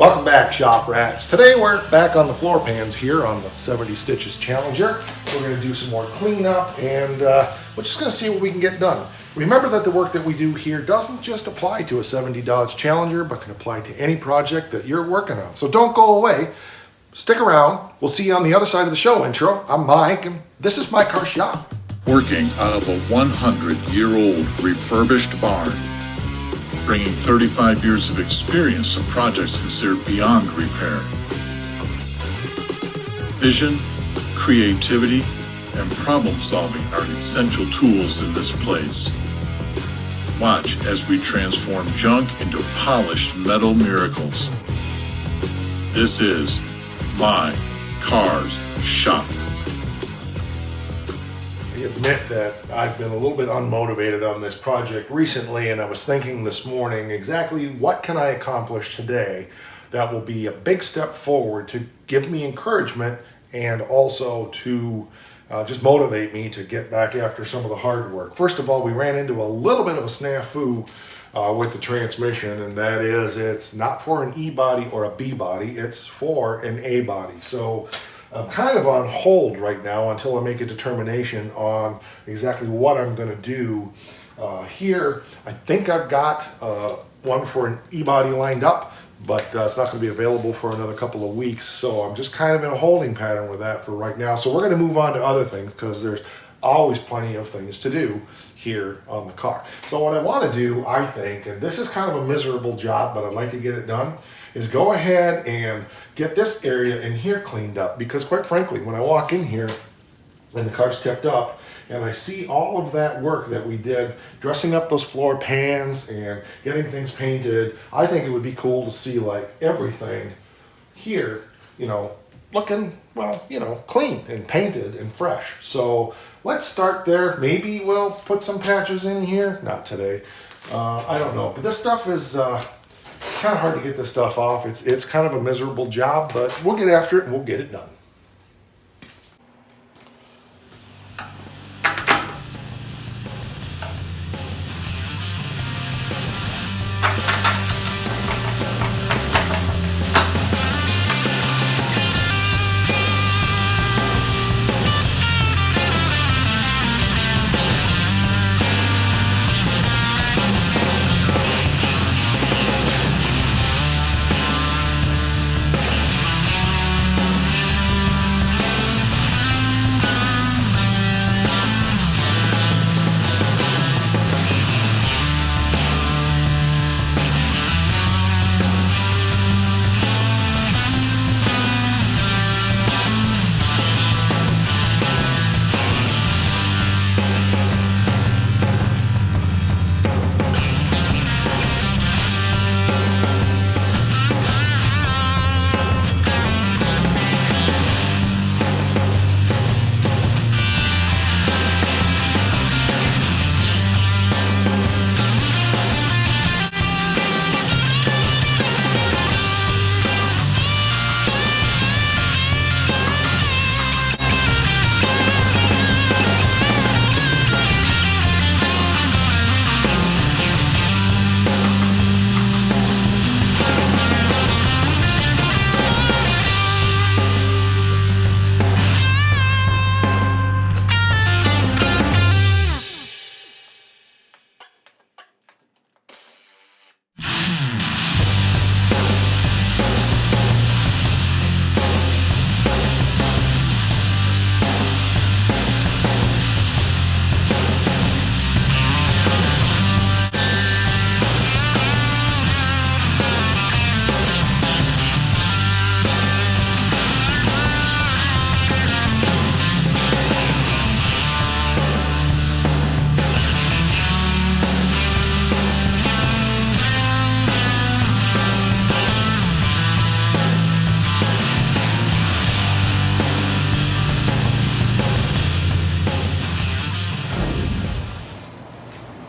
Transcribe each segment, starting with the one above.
Welcome back, shop rats. Today we're back on the floor pans here on the 70 Stitches Challenger. We're going to do some more cleanup and we're just going to see what we can get done. Remember that the work that we do here doesn't just apply to a 70 Dodge Challenger, but can apply to any project that you're working on. So don't go away. Stick around. We'll see you on the other side of the show intro. I'm Mike and this is my car shop. Working out of a 100-year-old refurbished barn, bringing 35 years of experience to projects considered beyond repair. Vision, creativity, and problem solving are essential tools in this place. Watch as we transform junk into polished metal miracles. This is My Car's Shop. I admit that I've been a little bit unmotivated on this project recently, and I was thinking this morning exactly what can I accomplish today that will be a big step forward to give me encouragement and also to just motivate me to get back after some of the hard work. First of all, we ran into a little bit of a snafu with the transmission, and that is it's not for an E-body or a B-body, it's for an A-body. So I'm kind of on hold right now until I make a determination on exactly what I'm going to do here. I think I've got one for an E-body lined up, but it's not going to be available for another couple of weeks. So I'm just kind of in a holding pattern with that for right now. So we're going to move on to other things because there's always plenty of things to do here on the car. So what I want to do, I think, and this is kind of a miserable job, but I'd like to get it done, is go ahead and get this area in here cleaned up, because quite frankly, when I walk in here and the car's tipped up and I see all of that work that we did dressing up those floor pans and getting things painted, I think it would be cool to see like everything here, you know, looking, well, you know, clean and painted and fresh. So let's start there. Maybe we'll put some patches in here. Not today. I don't know. But this stuff is it's kind of hard to get this stuff off. It's kind of a miserable job, but we'll get after it and we'll get it done.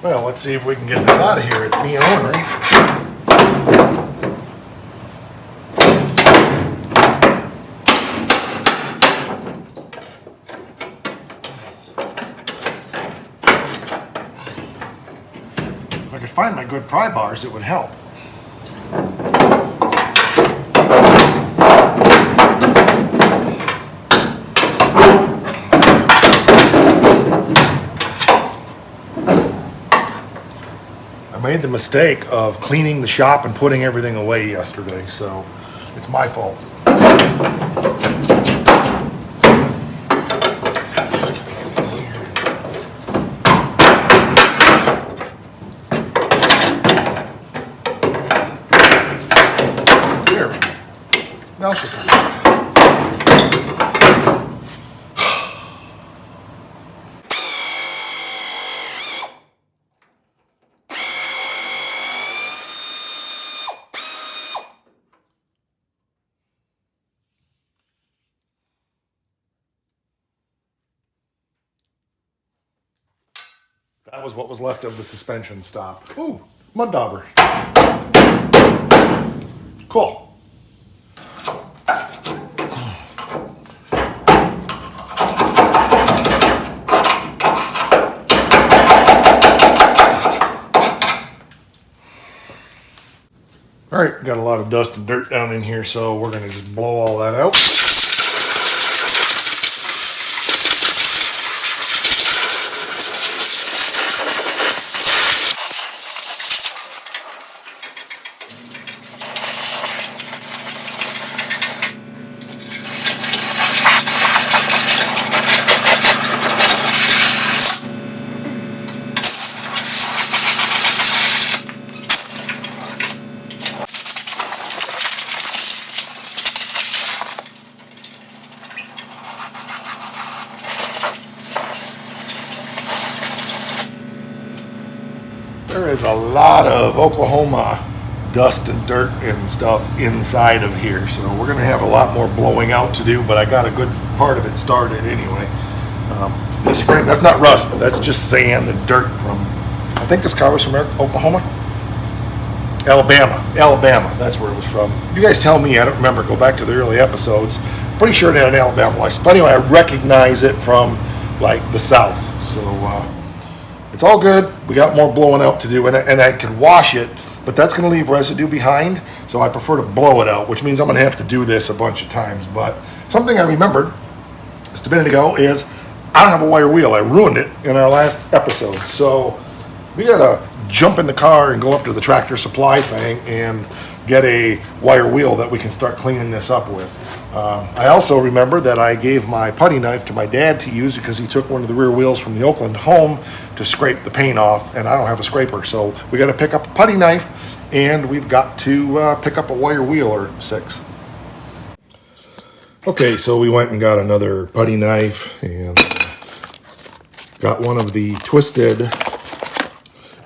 Well, let's see if we can get this out of here. It's being ornery. If I could find my good pry bars, it would help. made the mistake of cleaning the shop and putting everything away yesterday, so it's my fault. There we go. Now she'll come. That was what was left of the suspension stop. Ooh, mud dauber. Cool. All right, got a lot of dust and dirt down in here, so we're gonna just blow all that out. There is a lot of Oklahoma dust and dirt and stuff inside of here, so we're going to have a lot more blowing out to do, but I got a good part of it started anyway. This frame, that's not rust, that's just sand and dirt from, I think this car was from Oklahoma? Alabama, that's where it was from. You guys tell me, I don't remember, go back to the early episodes. Pretty sure it had an Alabama license, but anyway, I recognize it from like the South, so it's all good. We got more blowing out to do, and I can wash it, but that's going to leave residue behind, so I prefer to blow it out, which means I'm going to have to do this a bunch of times. But something I remembered just a minute ago is I don't have a wire wheel. I ruined it in our last episode, so we got to jump in the car and go up to the Tractor Supply thing and get a wire wheel that we can start cleaning this up with. I also remember that I gave my putty knife to my dad to use because he took one of the rear wheels from the Oakland home to scrape the paint off, and I don't have a scraper, so we got to pick up a putty knife and we've got to pick up a wire wheel or 6. Okay, so we went and got another putty knife and got one of the twisted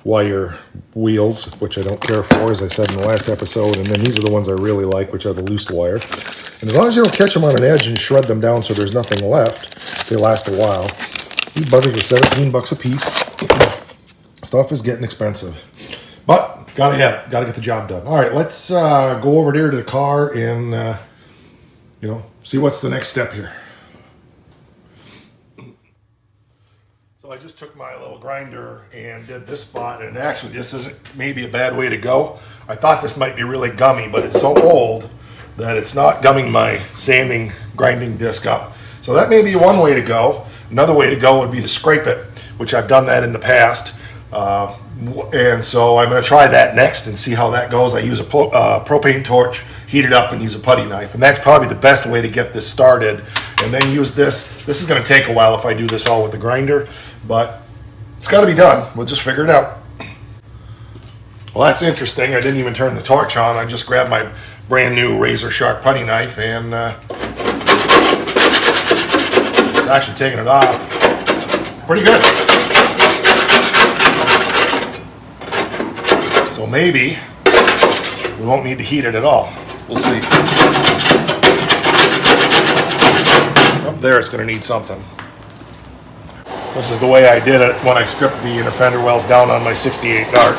wire wheels, which I don't care for, as I said in the last episode, and then these are the ones I really like, which are the loose wire. And as long as you don't catch them on an edge and shred them down so there's nothing left, they last a while. These buggers are $17 a piece. Stuff is getting expensive, but gotta have it, gotta get the job done. All right, let's go over there to the car and see what's the next step here. So I just took my little grinder and did this spot, and actually this isn't maybe a bad way to go. I thought this might be really gummy, but it's so old that it's not gumming my sanding grinding disc up. So that may be one way to go. Another way to go would be to scrape it, which I've done that in the past. And so I'm going to try that next and see how that goes. I use a propane torch, heat it up, and use a putty knife. And that's probably the best way to get this started. And then use this. This is going to take a while if I do this all with the grinder, but it's got to be done. We'll just figure it out. Well, that's interesting. I didn't even turn the torch on. I just grabbed my brand new razor sharp putty knife and it's actually taking it off pretty good. So maybe we won't need to heat it at all. We'll see. Up there it's going to need something. This is the way I did it when I stripped the inner fender wells down on my 68 Dart.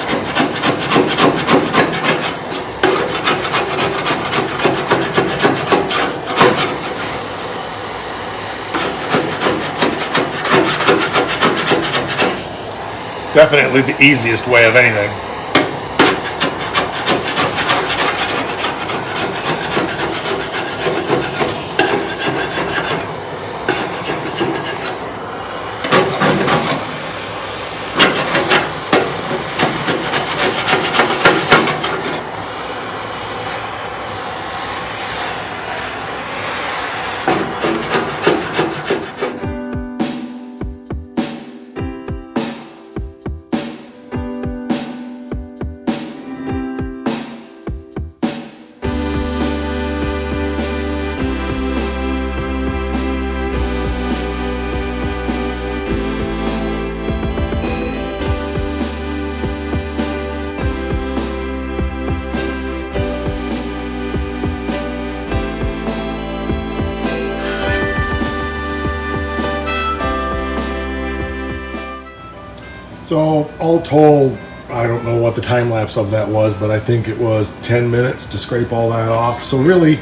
Definitely the easiest way of anything. So all told, I don't know what the time lapse of that was, but I think it was 10 minutes to scrape all that off. So really,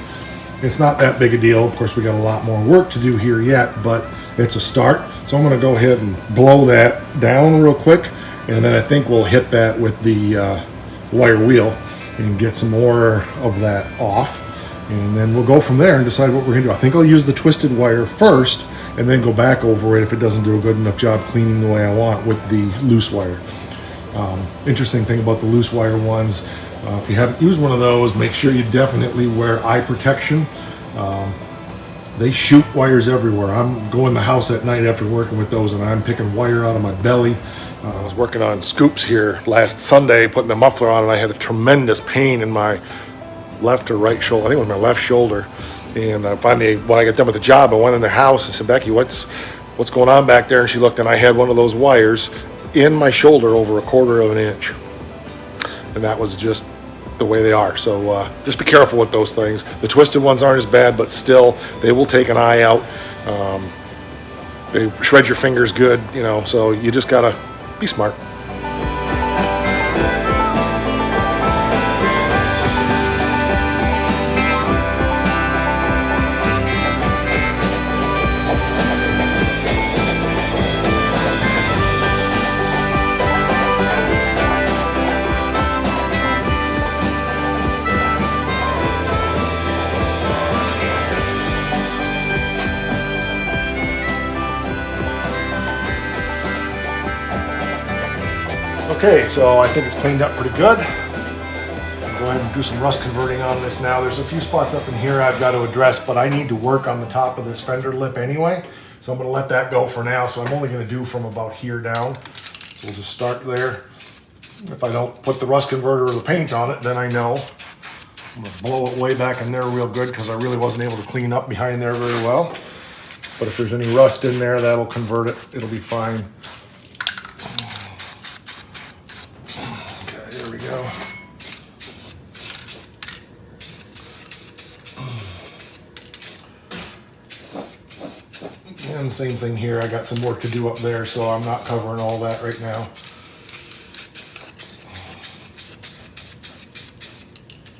it's not that big a deal. Of course, we got a lot more work to do here yet, but it's a start. So I'm gonna go ahead and blow that down real quick, and then I think we'll hit that with the wire wheel and get some more of that off. And then we'll go from there and decide what we're gonna do. I think I'll use the twisted wire first and then go back over it if it doesn't do a good enough job cleaning the way I want with the loose wire. Interesting thing about the loose wire ones, if you haven't used one of those, make sure you definitely wear eye protection. They shoot wires everywhere. I'm going to the house at night after working with those and I'm picking wire out of my belly. I was working on scoops here last Sunday, putting the muffler on, and I had a tremendous pain in my left or right shoulder. I think it was my left shoulder. And finally, when I got done with the job, I went in the house and said, Becky, what's going on back there? And she looked, and I had one of those wires in my shoulder over 1/4 of an inch. And that was just the way they are. So just be careful with those things. The twisted ones aren't as bad, but still, they will take an eye out. They shred your fingers good, you know, so you just gotta be smart. Okay, so I think it's cleaned up pretty good. I'll go ahead and do some rust converting on this now. There's a few spots up in here I've got to address, but I need to work on the top of this fender lip anyway. So I'm going to let that go for now. So I'm only going to do from about here down. So we'll just start there. If I don't put the rust converter or the paint on it, then I know. I'm going to blow it way back in there real good because I really wasn't able to clean up behind there very well. But if there's any rust in there, that'll convert it. It'll be fine. Go. And same thing here, I got some work to do up there, so I'm not covering all that right now.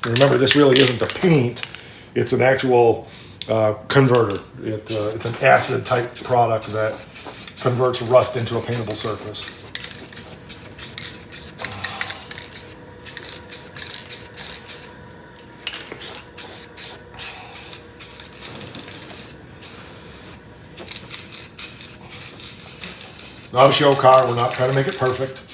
Remember, this really isn't a paint, it's an actual converter. It's an acid type product that converts rust into a paintable surface. It's not a show car, we're not trying to make it perfect.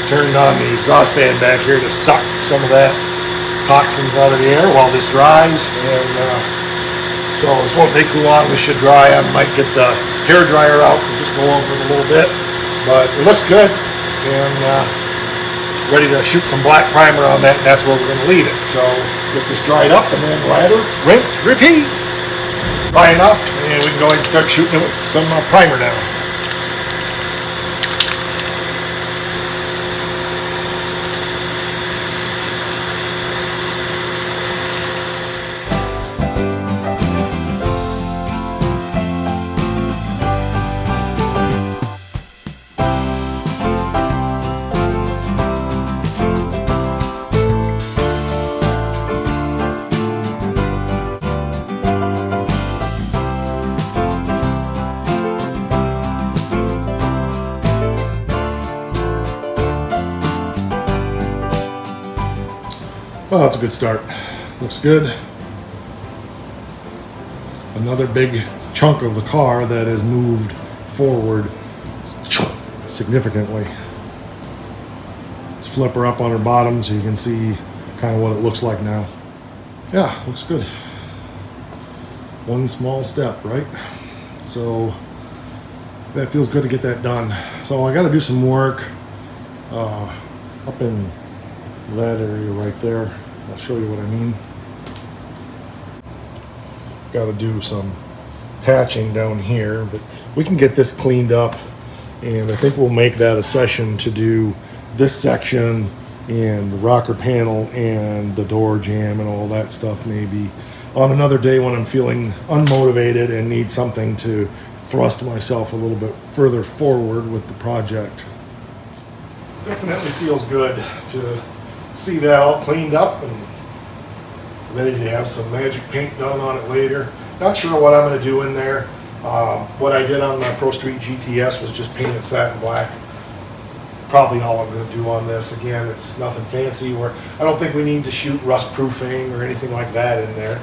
Turned on the exhaust fan back here to suck some of that toxins out of the air while this dries, and so this won't take too long. This should dry. I might get the hair dryer out and just go over it a little bit, but it looks good, and ready to shoot some black primer on that, and that's where we're going to leave it. So get this dried up and then lather, rinse, repeat. Dry enough, and we can go ahead and start shooting it with some primer now. Well, that's a good start. Looks good. Another big chunk of the car that has moved forward significantly. Let's flip her up on her bottom so you can see kind of what it looks like now. Yeah, looks good. One small step, right? So that feels good to get that done. So I got to do some work up in that area right there. I'll show you what I mean. Got to do some patching down here, but we can get this cleaned up, and I think we'll make that a session to do this section and the rocker panel and the door jamb and all that stuff maybe on another day when I'm feeling unmotivated and need something to thrust myself a little bit further forward with the project. Definitely feels good to see that all cleaned up and ready to have some magic paint done on it later. Not sure what I'm going to do in there. What I did on the Pro Street GTS was just paint it satin black. Probably all I'm going to do on this. Again, it's nothing fancy. I don't think we need to shoot rust proofing or anything like that in there.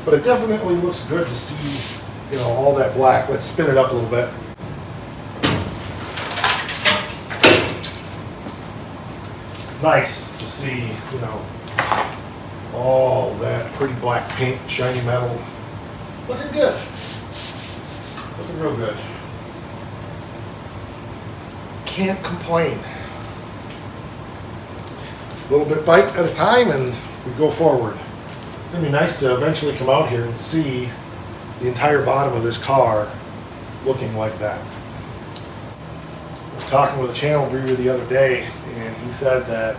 But it definitely looks good to see, you know, all that black. Let's spin it up a little bit. It's nice to see, you know, all that pretty black paint, shiny metal. Looking good. Looking real good. Can't complain. A little bit bite at a time and we go forward. It's gonna be nice to eventually come out here and see the entire bottom of this car looking like that. I was talking with a channel viewer the other day, and he said that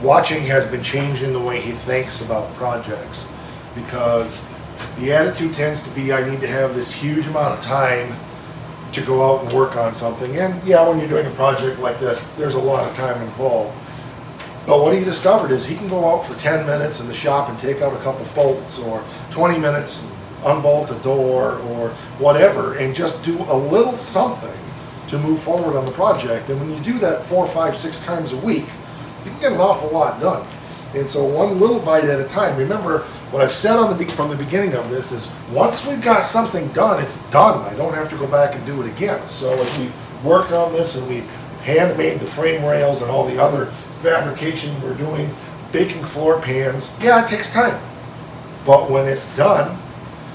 watching has been changing the way he thinks about projects, because the attitude tends to be, I need to have this huge amount of time to go out and work on something. And yeah, when you're doing a project like this, there's a lot of time involved. But what he discovered is he can go out for 10 minutes in the shop and take out a couple bolts, or 20 minutes, unbolt a door, or whatever, and just do a little something to move forward on the project. And when you do that 4, 5, 6 times a week, you can get an awful lot done. And so one little bite at a time. Remember, what I've said from the beginning of this is, once we've got something done, it's done. I don't have to go back and do it again. So if we worked on this and we handmade the frame rails and all the other fabrication we're doing, baking floor pans, yeah, it takes time. But when it's done,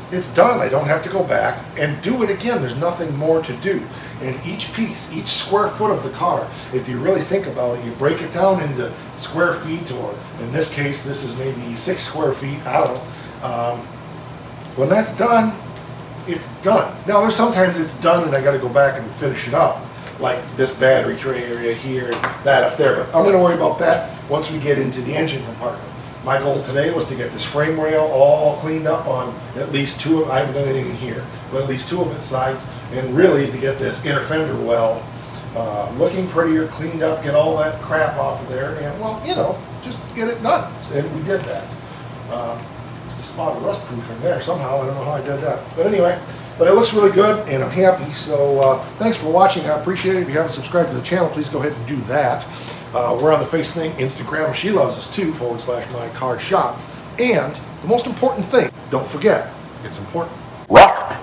it's done. I don't have to go back and do it again. There's nothing more to do. And each piece, each square foot of the car, if you really think about it, you break it down into square feet, or in this case, this is maybe 6 square feet, I don't know. When that's done, it's done. Now, there's sometimes it's done and I got to go back and finish it up, like this battery tray area here, that up there. But I'm going to worry about that once we get into the engine compartment. My goal today was to get this frame rail all cleaned up on at least 2 of, I haven't done anything here, but at least 2 of its sides, and really to get this inner fender well looking prettier, cleaned up, get all that crap off of there, and, well, you know, just get it done. And we did that. Just a spot of rust proofing there somehow. I don't know how I did that. But anyway, but it looks really good, and I'm happy. So thanks for watching. I appreciate it. If you haven't subscribed to the channel, please go ahead and do that. We're on the Face Thing Instagram. She loves us too, /my car shop. And the most important thing, don't forget, it's important. Rock!